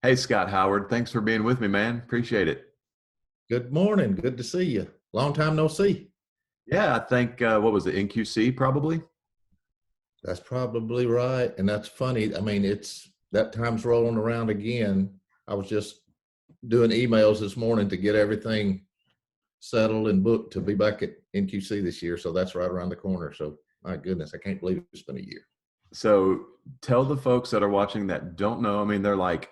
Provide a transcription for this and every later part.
Hey, Scott Howard. Thanks for being with me, man. Appreciate it. Good morning. Good to see you. Long time no see. Yeah, I think, what was it, NQC probably? That's probably right. And that's funny. I mean, it's that time's rolling around again. I was just doing emails this morning to get everything settled and booked to be back at NQC this year. So that's right around the corner. So my goodness, I can't believe it's been a year. So tell the folks that are watching that don't know, I mean, they're like,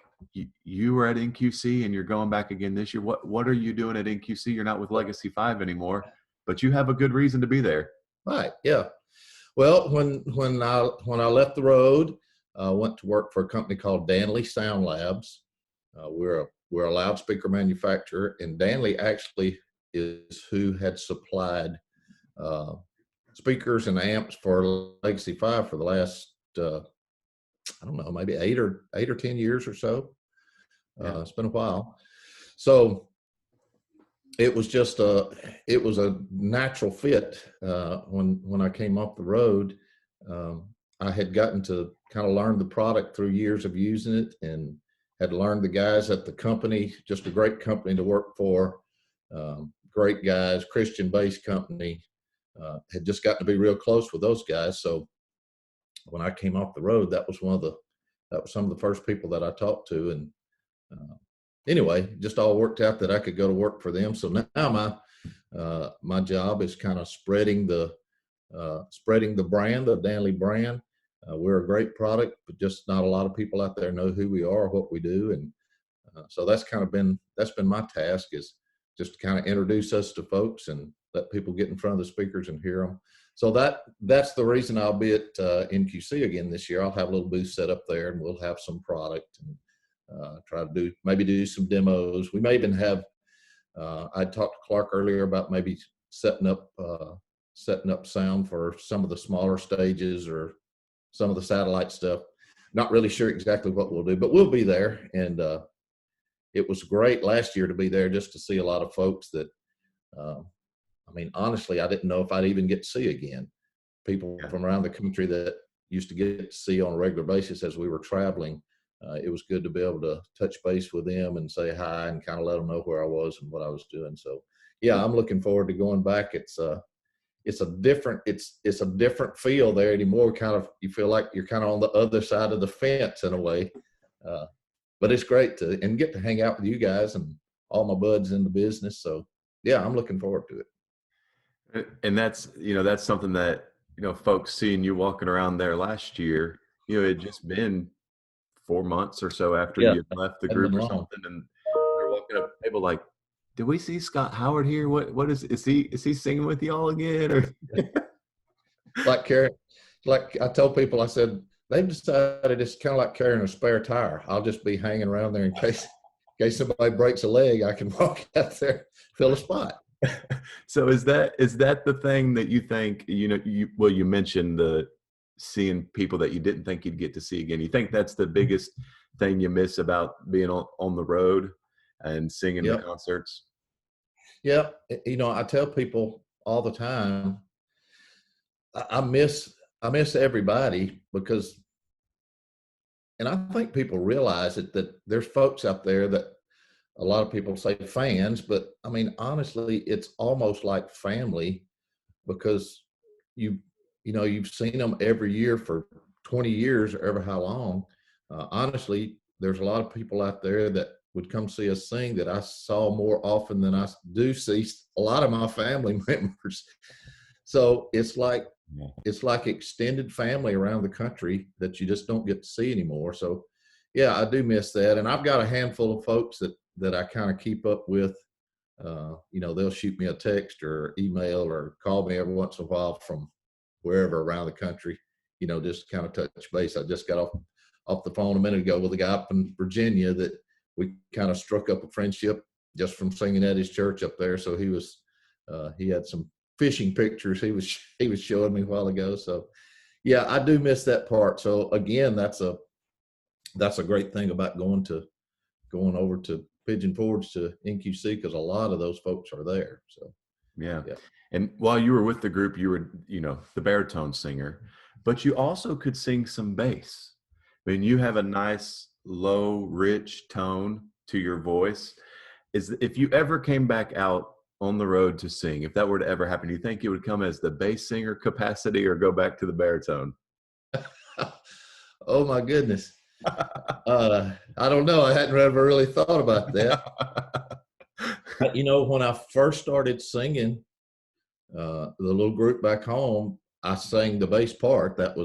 you were at NQC and you're going back again this year. What are you doing at NQC? You're not with Legacy 5 anymore, but you have a good reason to be there. Right. Yeah. Well, when I left the road, I went to work for a company called Danley Sound Labs. We're a loudspeaker manufacturer, and Danley actually is who had supplied uh, speakers and amps for Legacy 5 for the last I don't know, maybe 8 or 10 years or so. Yeah. It's been a while. So it was a natural fit when I came off the road. I had gotten to kind of learn the product through years of using it, and had learned the guys at the company. Just a great company to work for. Great guys, Christian-based company. Had just gotten to be real close with those guys. So when I came off the road, that was some of the first people that I talked to, and uh, anyway, just all worked out that I could go to work for them. So now my job is kind of spreading the brand, the Danley brand. We're a great product, but just not a lot of people out there know who we are, what we do, and so that's been my task, is just to kind of introduce us to folks and let people get in front of the speakers and hear them. So that's the reason I'll be at NQC again this year. I'll have a little booth set up there, and we'll have some product and try to do some demos. We may even have. I talked to Clark earlier about maybe setting up sound for some of the smaller stages or some of the satellite stuff. Not really sure exactly what we'll do, but we'll be there. And it was great last year to be there, just to see a lot of folks that, I mean, honestly, I didn't know if I'd even get to see again. People Yeah. from around the country that used to get to see on a regular basis as we were traveling. It was good to be able to touch base with them and say hi and kind of let them know where I was and what I was doing. So, yeah, I'm looking forward to going back. It's a different feel there anymore. Kind of, you feel like you're kind of on the other side of the fence in a way, uh, but it's great to get to hang out with you guys and all my buds in the business. So, yeah, I'm looking forward to it. And that's something that, folks seeing you walking around there last year, it had just been 4 months or so after Yeah, you had left the hadn't been group or long. something, and they're walking up to the table like, did we see Scott Howard here? What is he singing with y'all again? Or Like carrying, like I told people, I said they've decided it's kind of like carrying a spare tire. I'll just be hanging around there in case somebody breaks a leg. I can walk out there, fill a spot. so is that the thing that you think, you mentioned the seeing people that you didn't think you'd get to see again. You think that's the biggest thing you miss about being on the road and singing the Yep. concerts? Yep. I tell people all the time, I miss everybody, because, and I think people realize it, that there's folks out there that a lot of people say fans, but I mean, honestly, it's almost like family, because you you've seen them every year for 20 years or ever how long. Honestly, there's a lot of people out there that would come see us sing that I saw more often than I do see a lot of my family members. So Yeah. it's like extended family around the country that you just don't get to see anymore. So yeah, I do miss that. And I've got a handful of folks that I kind of keep up with. They'll shoot me a text or email or call me every once in a while from wherever around the country, just kind of touch base. I just got off the phone a minute ago with a guy up in Virginia that we kind of struck up a friendship just from singing at his church up there. So he had some fishing pictures he was showing me a while ago. So yeah, I do miss that part. So again, that's a great thing about going over to Pigeon Forge to NQC, because a lot of those folks are there. So Yeah. yeah. And while you were with the group, you were, the baritone singer, but you also could sing some bass. I mean, you have a nice low, rich tone to your voice. Is if you ever came back out on the road to sing, if that were to ever happen, do you think it would come as the bass singer capacity or go back to the baritone? Oh my goodness. I don't know. I hadn't ever really thought about that. You know, when I first started singing, the little group back home, I sang the bass part. But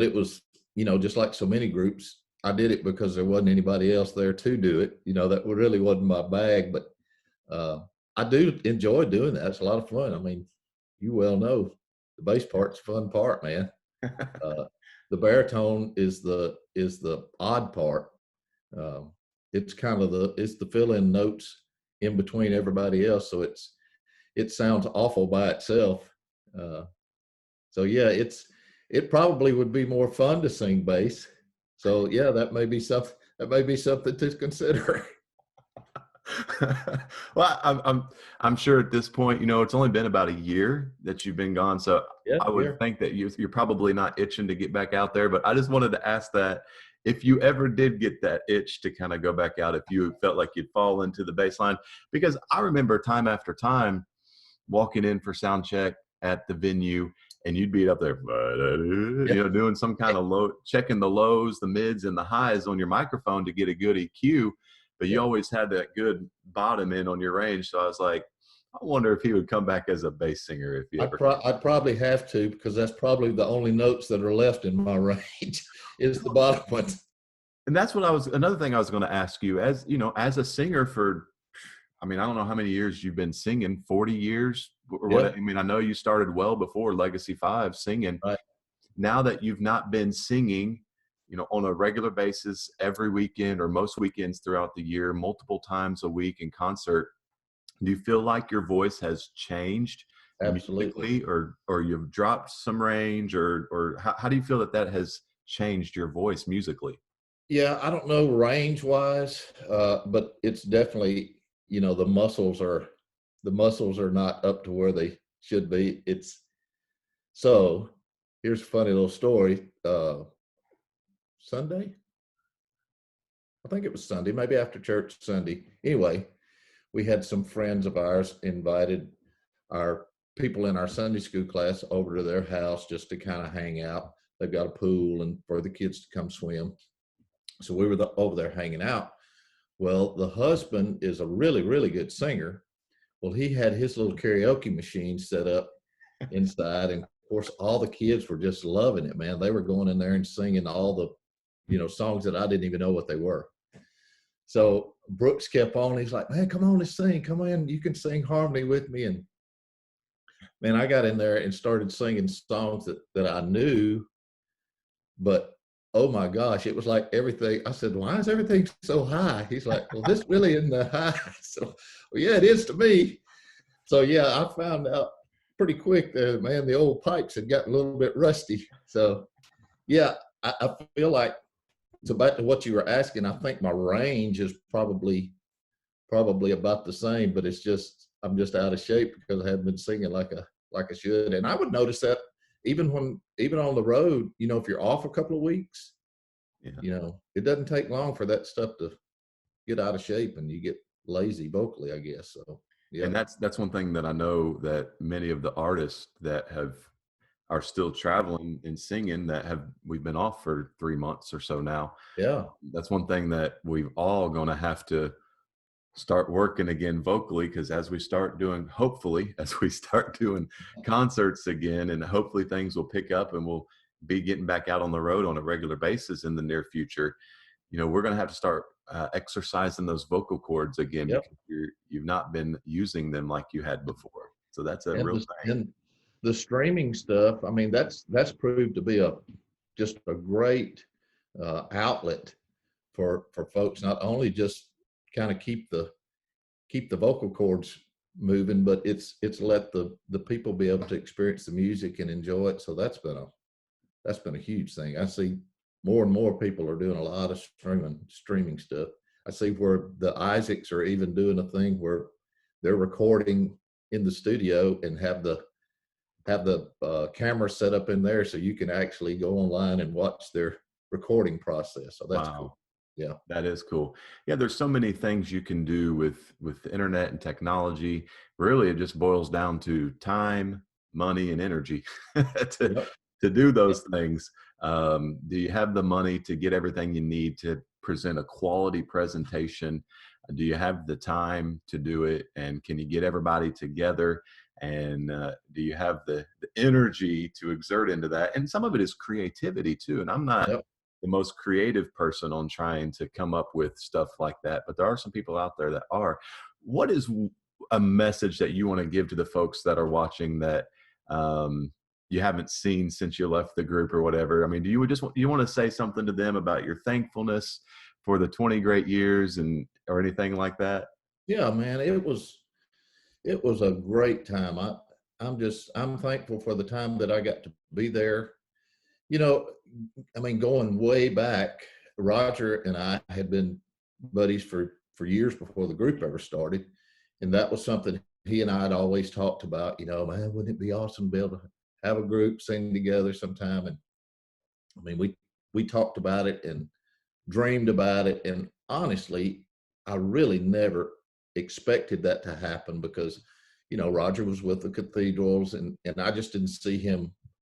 it was, you know, just like so many groups, I did it because there wasn't anybody else there to do it. You know, that really wasn't my bag, but uh, I do enjoy doing that. It's a lot of fun. I mean, you well know the bass part's a fun part, man. Uh, the baritone is the odd part. Um, it's kind of it's the fill-in notes in between everybody else, so it sounds awful by itself. Uh, so yeah, it probably would be more fun to sing bass. So yeah, that may be something to consider. Well, I'm sure at this point, it's only been about a year that you've been gone, so Yeah, I would yeah, think that you're probably not itching to get back out there. But I just wanted to ask that if you ever did get that itch to kind of go back out, if you felt like you'd fall into the bass line, because I remember time after time walking in for sound check at the venue, and you'd be up there, yeah, doing some kind of low, checking the lows, the mids, and the highs on your microphone to get a good EQ. But you yeah. always had that good bottom end on your range. So I was like, I wonder if he would come back as a bass singer if you ever. I'd probably have to, because that's probably the only notes that are left in my range is the bottom one. And that's what another thing I was going to ask you, as a singer for, I mean, I don't know how many years you've been singing, 40 years or what? Yeah, I mean, I know you started well before Legacy 5 singing. right. Now that you've not been singing, on a regular basis every weekend or most weekends throughout the year, multiple times a week in concert, do you feel like your voice has changed Absolutely. musically, or you've dropped some range, or how do you feel that has changed your voice musically? Yeah, I don't know range wise, but it's definitely, the muscles are not up to where they should be. So here's a funny little story. Sunday, I think it was Sunday, maybe after church Sunday. Anyway, we had some friends of ours invited our people in our Sunday school class over to their house just to kind of hang out. They've got a pool and for the kids to come swim. So we were over there hanging out. Well, the husband is a really, really good singer. Well, he had his little karaoke machine set up inside. And of course, all the kids were just loving it, man. They were going in there and singing all the, songs that I didn't even know what they were. So Brooks kept on. He's like, man, come on, let's sing. Come in. You can sing harmony with me. And man, I got in there and started singing songs that I knew, but oh my gosh, it was like everything. I said, why is everything so high? He's like, well, this really isn't that high. So, well, yeah, it is to me. So yeah, I found out pretty quick that, man, the old pipes had gotten a little bit rusty. So yeah, I feel like, so back to what you were asking, I think my range is probably about the same, but I'm just out of shape because I haven't been singing like I should. And I would notice that even on the road, if you're off a couple of weeks, Yeah. it doesn't take long for that stuff to get out of shape and you get lazy vocally, I guess. So yeah. And that's one thing that I know that many of the artists that are still traveling and singing we've been off for 3 months or so now. Yeah. That's one thing that we've all going to have to start working again vocally, because hopefully as we start doing concerts again, and hopefully things will pick up and we'll be getting back out on the road on a regular basis in the near future, we're going to have to start exercising those vocal cords again, Yep. because you've not been using them like you had before. So that's a And real the, thing. and the streaming stuff, I mean, that's proved to be just a great outlet for folks, not only just kind of keep the vocal cords moving, but it's let the people be able to experience the music and enjoy it. So that's been a huge thing. I see more and more people are doing a lot of streaming stuff. I see where the Isaacs are even doing a thing where they're recording in the studio and have the camera set up in there so you can actually go online and watch their recording process. So that's Wow. cool. Yeah. That is cool. Yeah, there's so many things you can do with the internet and technology. Really, it just boils down to time, money, and energy to Yep. to do Yep. those things. Do you have the money to get everything you need to present a quality presentation? Do you have the time to do it? And can you get everybody together? And do you have the energy to exert into that? And some of it is creativity too. And I'm not Yep. the most creative person on trying to come up with stuff like that, but there are some people out there that are. What is a message that you want to give to the folks that are watching that you haven't seen since you left the group or whatever? I mean, do you want to say something to them about your thankfulness for the 20 great years and or anything like that? Yeah, man, it was a great time. I'm thankful for the time that I got to be there. You know, I mean, going way back, Roger and I had been buddies for years before the group ever started, and that was something he and I had always talked about. You know, man, wouldn't it be awesome to be able to have a group sing together sometime? And I mean, we talked about it and dreamed about it, and honestly, I really never expected that to happen because, you know, Roger was with the Cathedrals, and I just didn't see him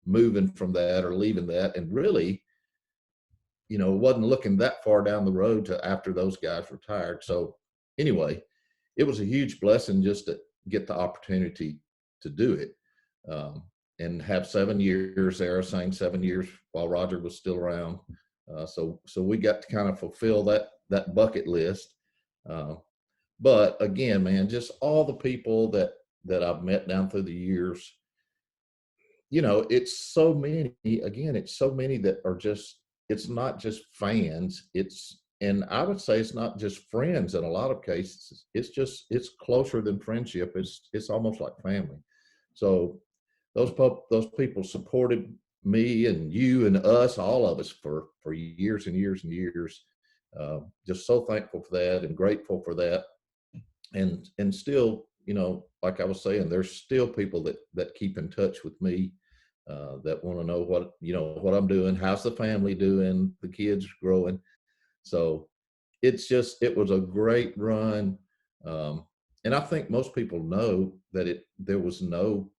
moving from that or leaving that, and really, you know, wasn't looking that far down the road to after those guys retired. So anyway, it was a huge blessing just to get the opportunity to do it, um, and have 7 years there. Saying 7 years while Roger was still around. So we got to kind of fulfill that bucket list. Uh, but again, man, just all the people that I've met down through the years. You know, it's so many. Again, it's so many that are just. It's not just fans. And I would say it's not just friends. In a lot of cases, it's closer than friendship. It's almost like family. So those people supported me and you and us, all of us, for years and years and years. Just so thankful for that and grateful for that. And still, you know, like I was saying, there's still people that keep in touch with me, that want to know what I'm doing, how's the family doing, the kids growing. So it was a great run. And I think most people know that there was no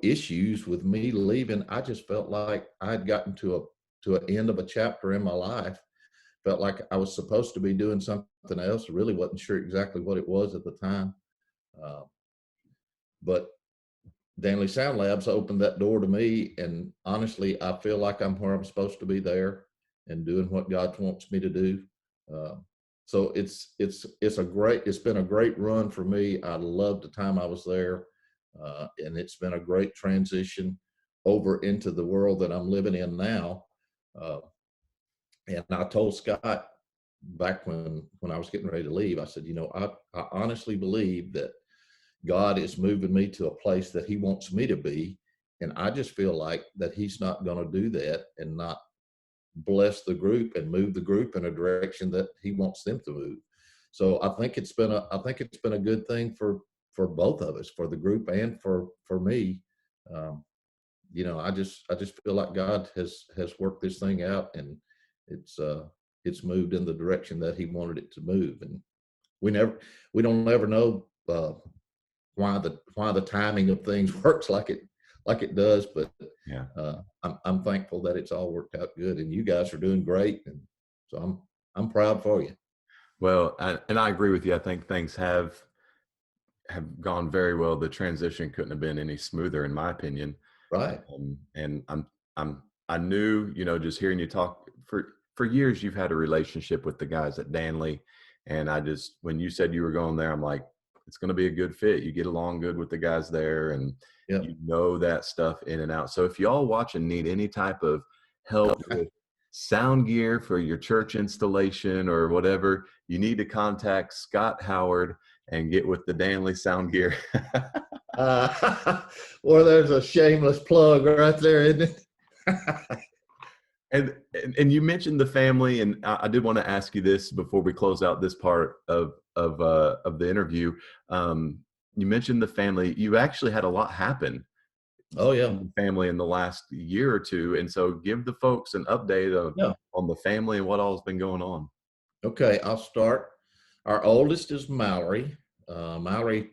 issues with me leaving. I just felt like I had gotten to an end of a chapter in my life. Felt like I was supposed to be doing something else. Really wasn't sure exactly what it was at the time. Uh, but Danley Sound Labs opened that door to me, and honestly, I feel like I'm where I'm supposed to be there and doing what God wants me to do. Uh, so it's been a great run for me. I loved the time I was there, and it's been a great transition over into the world that I'm living in now. Uh, and I told Scott back when I was getting ready to leave, I said, you know, I honestly believe that God is moving me to a place that he wants me to be. And I just feel like that he's not going to do that and not bless the group and move the group in a direction that he wants them to move. So I think it's been a good thing for both of us, for the group and for me. Um, you know, I just feel like God has worked this thing out, and it's uh it's moved in the direction that he wanted it to move. And we never we don't ever know, why the timing of things works like it does, but Yeah. I'm thankful that it's all worked out good, and you guys are doing great, and so I'm proud for you. Well, and I agree with you. I think things have gone very well. The transition couldn't have been any smoother, in my opinion. Right. And I knew, you know, just hearing you talk for years, you've had a relationship with the guys at Danley, and I just when you said you were going there, I'm like, it's going to be a good fit. You get along good with the guys there, and Yep. you know that stuff in and out. So if y'all watch and need any type of help with sound gear for your church installation or whatever, you need to contact Scott Howard and get with the Danley sound gear. Or there's a shameless plug right there, isn't it? And you mentioned the family, and I did want to ask you this before we close out this part of the interview. You mentioned the family. You actually had a lot happen Oh yeah. in the family in the last year or two. And so give the folks an update Yeah. on the family and what all's been going on. Okay, I'll start. Our oldest is Mallory. Mallory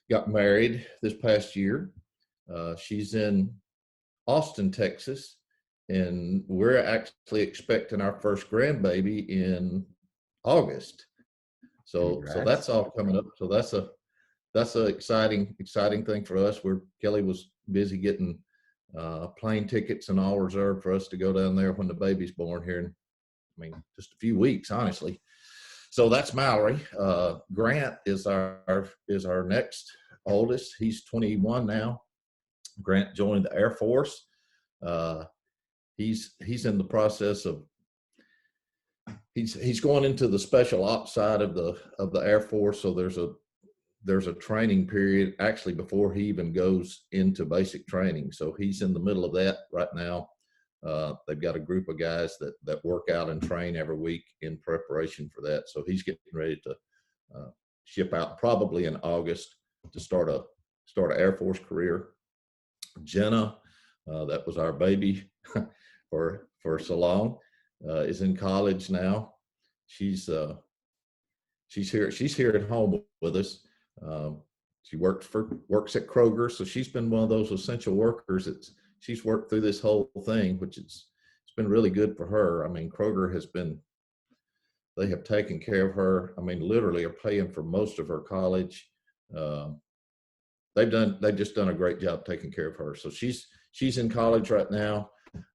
got married this past year. She's in Austin, Texas, and we're actually expecting our first grandbaby in August. So Congrats. that's all coming up. So that's a exciting thing for us. Where Kelly was busy getting plane tickets and all reserved for us to go down there when the baby's born here in, I mean, just a few weeks, honestly. So that's Mallory. Grant is our next oldest. He's 21 now. Grant joined the Air Force. Uh, he's in the process of he's going into the special ops side of the Air Force. So there's a training period actually before he even goes into basic training. So he's in the middle of that right now. They've got a group of guys that work out and train every week in preparation for that. So he's getting ready to ship out probably in August to start a Air Force career. Jenna, that was our baby for so long, is in college now. She's here at home with us. She works at Kroger, so she's been one of those essential workers. She's worked through this whole thing, which it's been really good for her. I mean, Kroger they have taken care of her. I mean, literally are paying for most of her college. They've just done a great job taking care of her. So she's in college right now.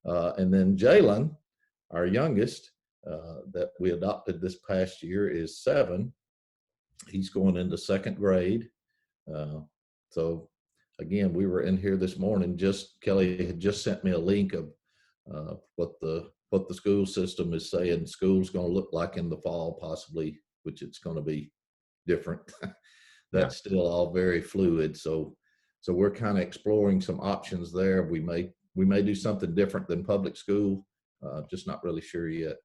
And then Jalen, our youngest, that we adopted this past year, is 7. He's going into 2nd grade. So again, we were in here this morning. Kelly had just sent me a link of what the school system is saying school's going to look like in the fall, possibly, which it's going to be different. That's still all very fluid. So we're kind of exploring some options there. We may do something different than public school. Just not really sure yet.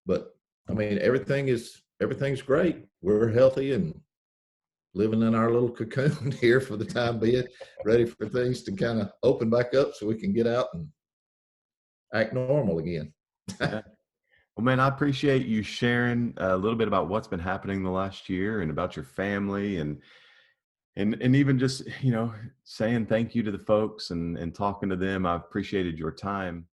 But I mean, everything's great. We're healthy and living in our little cocoon here for the time being, ready for things to kind of open back up so we can get out and act normal again. Yeah. Well, man, I appreciate you sharing a little bit about what's been happening the last year and about your family and even just, saying thank you to the folks and talking to them. I appreciated your time.